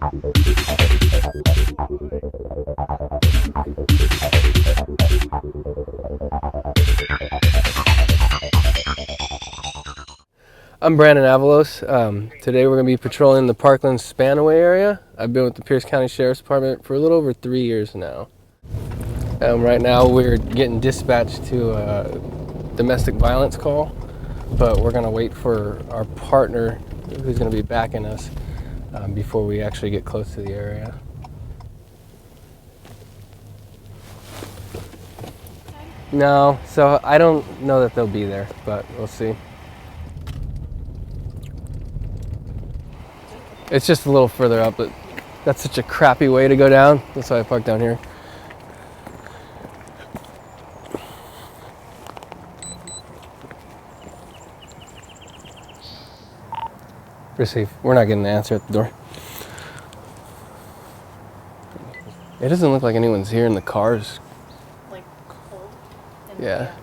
I'm Brandon Avalos. Today we're going to be patrolling the Parkland Spanaway area. I've been with the Pierce County Sheriff's Department for a little over 3 years now. Right now we're getting dispatched to a domestic violence call, but we're going to wait for our partner who's going to be backing us before we actually get close to the area. No, so I don't know that they'll be there, but we'll see. It's just a little further up, but that's such a crappy way to go down. That's why I parked down here. Receive. We're not getting an answer at the door. It doesn't look like anyone's here in the cars. Like cold? Yeah.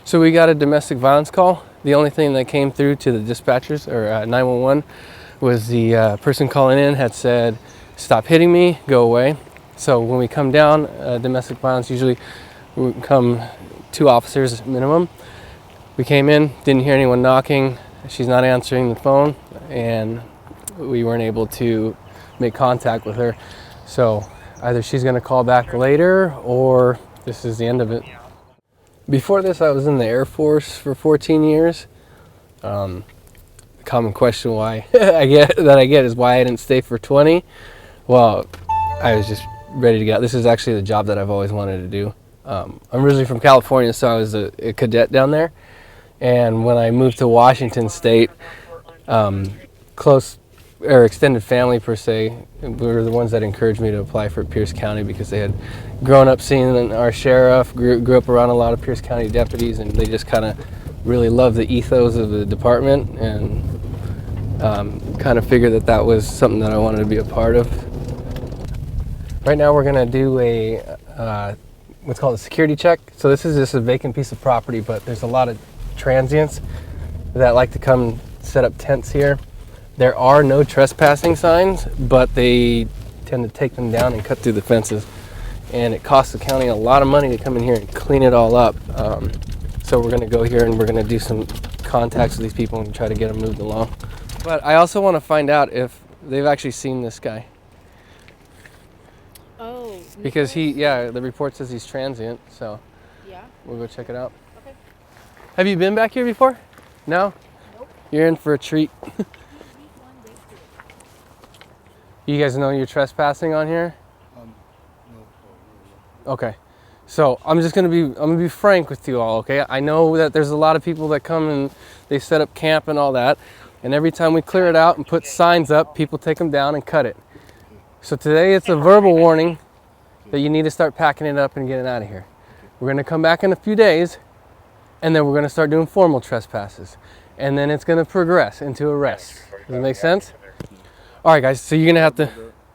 So we got a domestic violence call. The only thing that came through to the dispatchers or 911 was the person calling in had said, "Stop hitting me, go away." So when we come down, domestic violence, usually we come 2 officers minimum. We came in, didn't hear anyone knocking. She's not answering the phone, and we weren't able to make contact with her. So either she's going to call back later, or this is the end of it. Before this, I was in the Air Force for 14 years. The common question I get is why I didn't stay for 20. Well, I was just ready to get out. This is actually the job that I've always wanted to do. I'm originally from California, so I was a cadet down there. And when I moved to Washington State, close or extended family per se were the ones that encouraged me to apply for Pierce County because they had grown up seeing our sheriff, grew up around a lot of Pierce County deputies, and they just kind of really loved the ethos of the department, and kind of figured that was something that I wanted to be a part of. Right now we're going to do a what's called a security check. So this is just a vacant piece of property, but there's a lot of transients that like to come set up tents here. There are no trespassing signs, but they tend to take them down and cut through the fences. And it costs the county a lot of money to come in here and clean it all up. So we're going to go here and we're going to do some contacts with these people and try to get them moved along. But I also want to find out if they've actually seen this guy. Oh. Because the report says he's transient, so Yeah. we'll go check it out. Okay. Have you been back here before? No? Nope. You're in for a treat. You guys know you're trespassing on here? No. Okay. So I'm gonna be frank with you all, okay? I know that there's a lot of people that come and they set up camp and all that, and every time we clear it out and put signs up, people take them down and cut it. So today it's a verbal warning that you need to start packing it up and getting out of here. We're gonna come back in a few days, and then we're gonna start doing formal trespasses. And then it's gonna progress into arrests. Does that make sense? All right, guys, so you're gonna have to,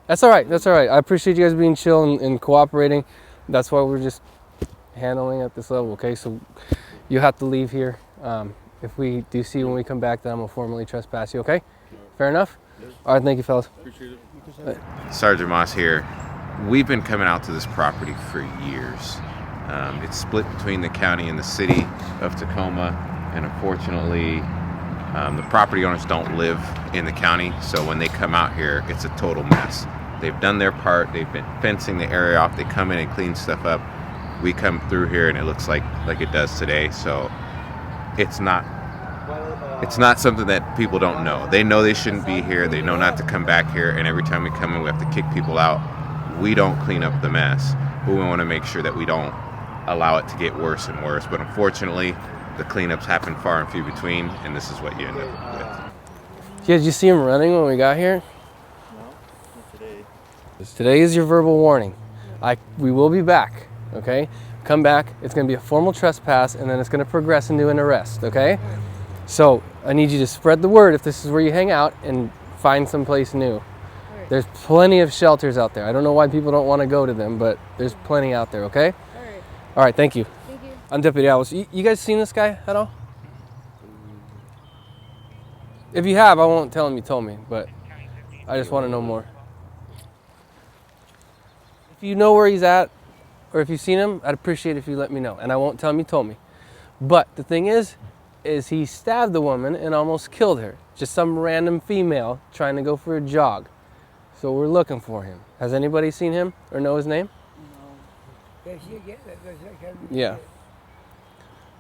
that's all right. I appreciate you guys being chill and cooperating. That's why we're just handling at this level, okay? So you have to leave here. If we do see you when we come back, then I'm gonna formally trespass you, okay? Fair enough? All right, thank you, fellas. Appreciate it. Sergeant Moss here. We've been coming out to this property for years. It's split between the county and the city of Tacoma, and unfortunately, the property owners don't live in the county, so when they come out here, it's a total mess. They've done their part. They've been fencing the area off. They come in and clean stuff up. We come through here, and it looks like it does today. So it's not something that people don't know. They know they shouldn't be here. They know not to come back here. And every time we come in, we have to kick people out. We don't clean up the mess, but we want to make sure that we don't allow it to get worse and worse. But unfortunately, the cleanups happen far and few between, and this is what you end up with. Yeah, did you see him running when we got here? No, not today. Today is your verbal warning. We will be back, okay? Come back, it's gonna be a formal trespass, and then it's gonna progress into an arrest, okay? So I need you to spread the word if this is where you hang out and find someplace new. There's plenty of shelters out there. I don't know why people don't want to go to them, but there's plenty out there, okay? All right, thank you. Thank you. I'm Deputy Avalos. You guys seen this guy at all? If you have, I won't tell him you told me, but I just want to know more. If you know where he's at, or if you've seen him, I'd appreciate it if you let me know. And I won't tell him you told me. But the thing is he stabbed the woman and almost killed her. Just some random female trying to go for a jog. So we're looking for him. Has anybody seen him or know his name? No. Yeah.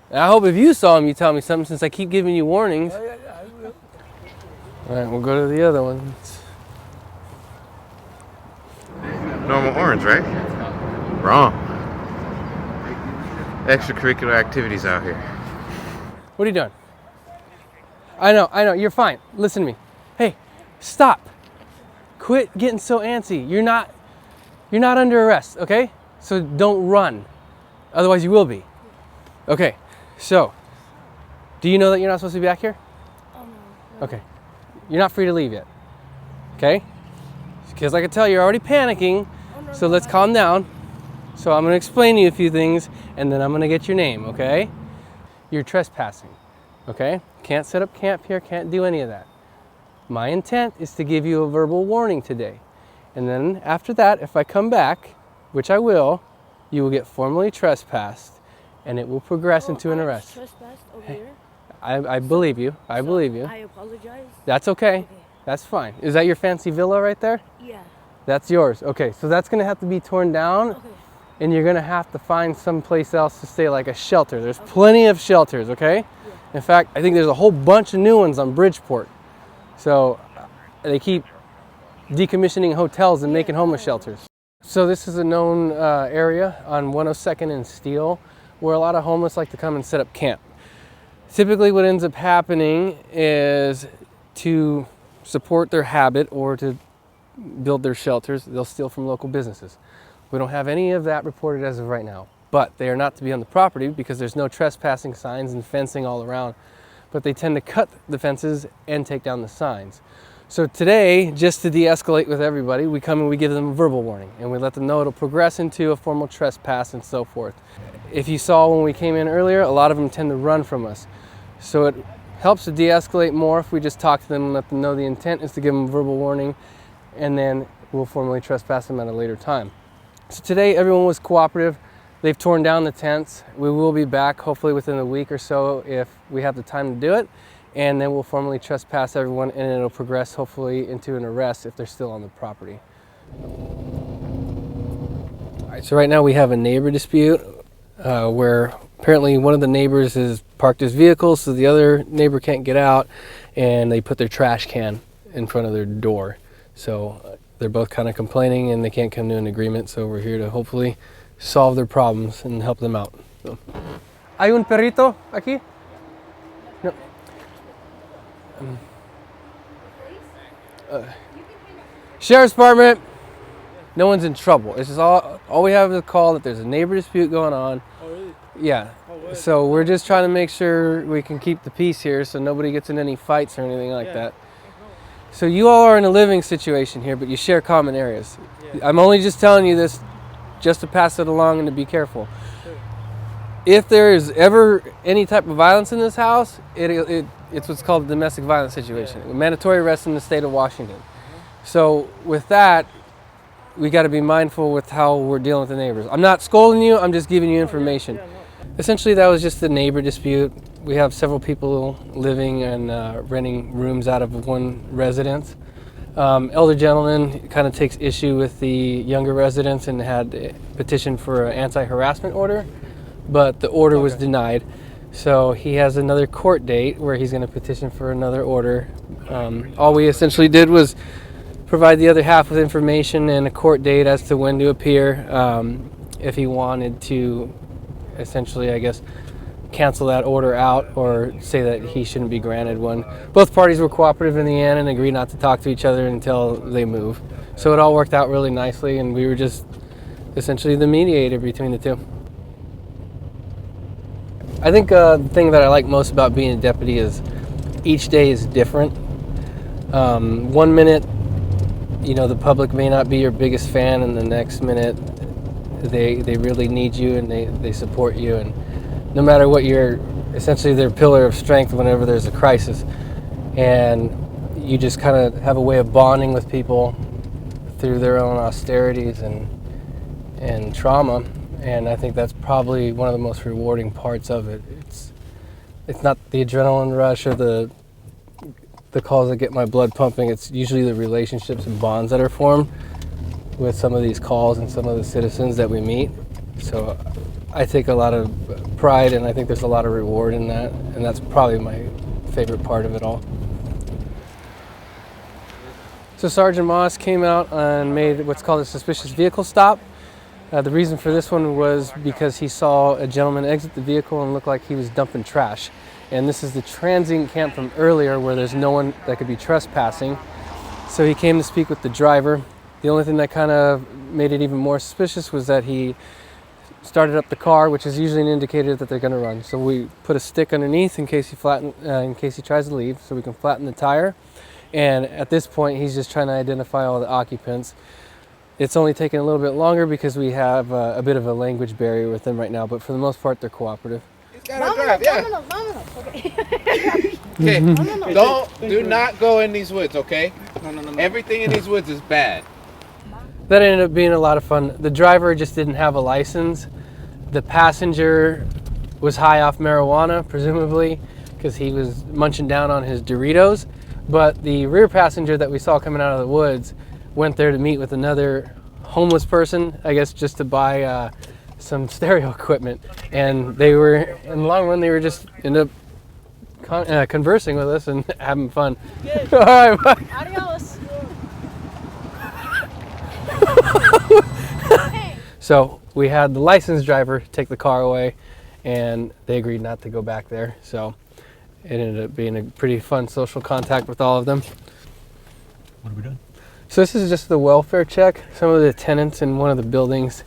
And I hope if you saw him, you tell me something, since I keep giving you warnings. Oh, yeah, I will. All right, we'll go to the other ones. Normal orange, right? Wrong. Extracurricular activities out here. What are you doing? I know, you're fine. Listen to me. Hey, stop. Quit getting so antsy. You're not under arrest, okay? So don't run. Otherwise you will be. Okay, so, do you know that you're not supposed to be back here? No. Okay. You're not free to leave yet. Okay? Because I can tell you're already panicking, so let's calm down. So I'm going to explain to you a few things, and then I'm going to get your name, okay? You're trespassing, okay? Can't set up camp here, can't do any of that. My intent is to give you a verbal warning today. And then after that, if I come back, which I will, you will get formally trespassed, and it will progress into an arrest. Trespassed over here. I believe you. I believe you. I apologize. That's okay. That's fine. Is that your fancy villa right there? Yeah. That's yours. Okay, so that's going to have to be torn down, Okay. and you're going to have to find someplace else to stay, like a shelter. There's plenty of shelters, okay? Yeah. In fact, I think there's a whole bunch of new ones on Bridgeport. So they keep decommissioning hotels and making homeless shelters. So this is a known area on 102nd and Steel where a lot of homeless like to come and set up camp. Typically what ends up happening is to support their habit or to build their shelters, they'll steal from local businesses. We don't have any of that reported as of right now, but they are not to be on the property because there's no trespassing signs and fencing all around. But they tend to cut the fences and take down the signs. So today, just to de-escalate with everybody, we come and we give them a verbal warning and we let them know it'll progress into a formal trespass and so forth. If you saw when we came in earlier, a lot of them tend to run from us. So it helps to de-escalate more if we just talk to them and let them know the intent is to give them a verbal warning, and then we'll formally trespass them at a later time. So today everyone was cooperative. They've torn down the tents. We will be back hopefully within a week or so if we have the time to do it, and then we'll formally trespass everyone and it'll progress hopefully into an arrest if they're still on the property. All right, so right now we have a neighbor dispute where apparently one of the neighbors has parked his vehicle so the other neighbor can't get out, and they put their trash can in front of their door. So they're both kind of complaining and they can't come to an agreement, so we're here to hopefully solve their problems and help them out. So. ¿Hay un perrito aquí? No. Sheriff's Department. No one's in trouble. It's just all we have is a call that there's a neighbor dispute going on. Oh, really? Yeah. Oh, So we're just trying to make sure we can keep the peace here so nobody gets in any fights or anything like that. So you all are in a living situation here, but you share common areas. Yeah. I'm only just telling you this just to pass it along and to be careful. Sure. If there is ever any type of violence in this house, it's what's called a domestic violence situation. Yeah. Mandatory arrest in the state of Washington. So with that, we got to be mindful with how we're dealing with the neighbors. I'm not scolding you, I'm just giving you information. Yeah, no. Essentially, that was just a neighbor dispute. We have several people living and renting rooms out of one residence. Elder gentleman kind of takes issue with the younger residents and had a petition for an anti-harassment order, but the order was denied. So he has another court date where he's going to petition for another order. All we essentially did was provide the other half with information and a court date as to when to appear if he wanted to essentially, I guess, cancel that order out or say that he shouldn't be granted one. Both parties were cooperative in the end and agreed not to talk to each other until they move. So it all worked out really nicely, and we were just essentially the mediator between the two. I think the thing that I like most about being a deputy is each day is different. 1 minute, the public may not be your biggest fan, and the next minute they really need you and they support you, and no matter what, you're essentially their pillar of strength whenever there's a crisis. And you just kind of have a way of bonding with people through their own austerities and trauma. And I think that's probably one of the most rewarding parts of it. It's not the adrenaline rush or the calls that get my blood pumping. It's usually the relationships and bonds that are formed with some of these calls and some of the citizens that we meet. So I take a lot of pride, and I think there's a lot of reward in that, and that's probably my favorite part of it all. So Sergeant Moss came out and made what's called a suspicious vehicle stop. The reason for this one was because he saw a gentleman exit the vehicle and looked like he was dumping trash. And this is the transient camp from earlier where there's no one that could be trespassing. So he came to speak with the driver. The only thing that kind of made it even more suspicious was that he started up the car, which is usually an indicator that they're going to run. So we put a stick underneath in case he tries to leave, so we can flatten the tire. And at this point, he's just trying to identify all the occupants. It's only taking a little bit longer because we have a bit of a language barrier with them right now, but for the most part, they're cooperative. He's got to drive, yeah. Okay, do not go in these woods, okay? No. Everything in these woods is bad. That ended up being a lot of fun. The driver just didn't have a license. The passenger was high off marijuana, presumably, because he was munching down on his Doritos. But the rear passenger that we saw coming out of the woods went there to meet with another homeless person, I guess just to buy some stereo equipment. And they were, in the long run, they were just ended up conversing with us and having fun. All right, bye. Adios. So we had the licensed driver take the car away, and they agreed not to go back there. So it ended up being a pretty fun social contact with all of them. What are we doing? So this is just the welfare check. Some of the tenants in one of the buildings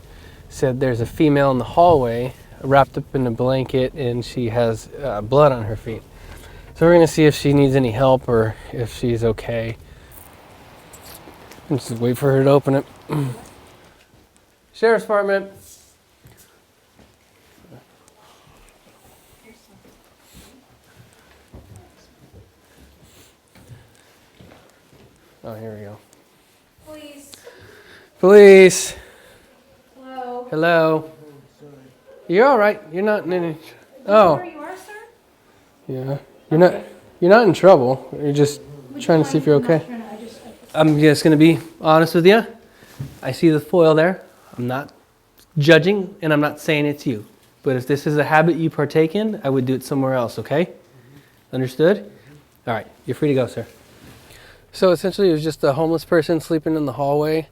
said there's a female in the hallway wrapped up in a blanket, and she has blood on her feet. So we're going to see if she needs any help or if she's okay. Just wait for her to open it. Sheriff's Department. Oh, here we go. Police. Police. Hello. Hello. You're all right. You're not in any. Oh. Oh, Where you are, sir? yeah. You're not in trouble. You're just trying to see if you're okay. I'm just going to be honest with you. I see the foil there. I'm not judging, and I'm not saying it's you. But if this is a habit you partake in, I would do it somewhere else, okay? Understood? All right. You're free to go, sir. So essentially, it was just a homeless person sleeping in the hallway.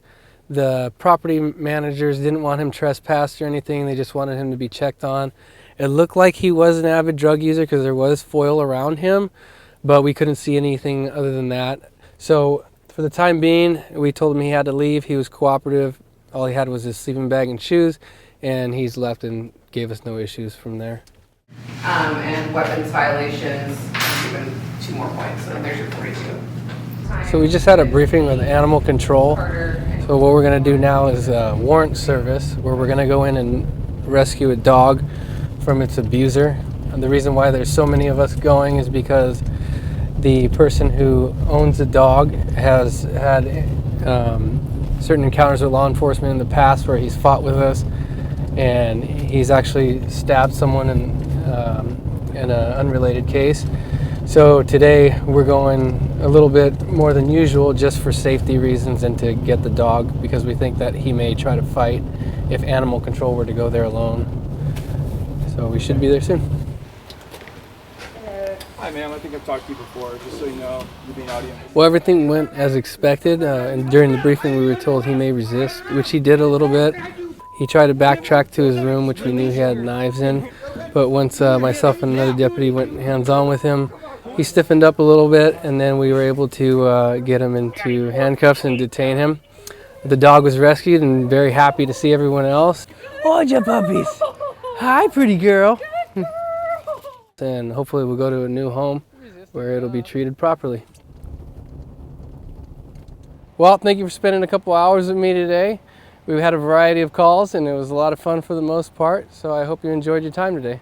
The property managers didn't want him trespassed or anything. They just wanted him to be checked on. It looked like he was an avid drug user because there was foil around him, but we couldn't see anything other than that. So for the time being, we told him he had to leave. He was cooperative. All he had was his sleeping bag and shoes, and he's left and gave us no issues from there. And weapons violations, given 2 more points, so there's your 42. So we just had a briefing with animal control. So what we're going to do now is a warrant service where we're going to go in and rescue a dog from its abuser. And the reason why there's so many of us going is because the person who owns the dog has had certain encounters with law enforcement in the past where he's fought with us, and he's actually stabbed someone in an unrelated case. So today we're going a little bit more than usual just for safety reasons and to get the dog, because we think that he may try to fight if animal control were to go there alone. So we should be there soon. Hi, ma'am. I think I've talked to you before. Just so you know, you're being audio. Well, everything went as expected, and during the briefing we were told he may resist, which he did a little bit. He tried to backtrack to his room, which we knew he had knives in, but once myself and another deputy went hands-on with him, he stiffened up a little bit, and then we were able to get him into handcuffs and detain him. The dog was rescued and very happy to see everyone else. Oh, ya puppies. Hi, pretty girl. And hopefully we'll go to a new home where it'll be treated properly. Well, thank you for spending a couple hours with me today. We've had a variety of calls, and it was a lot of fun for the most part, so I hope you enjoyed your time today.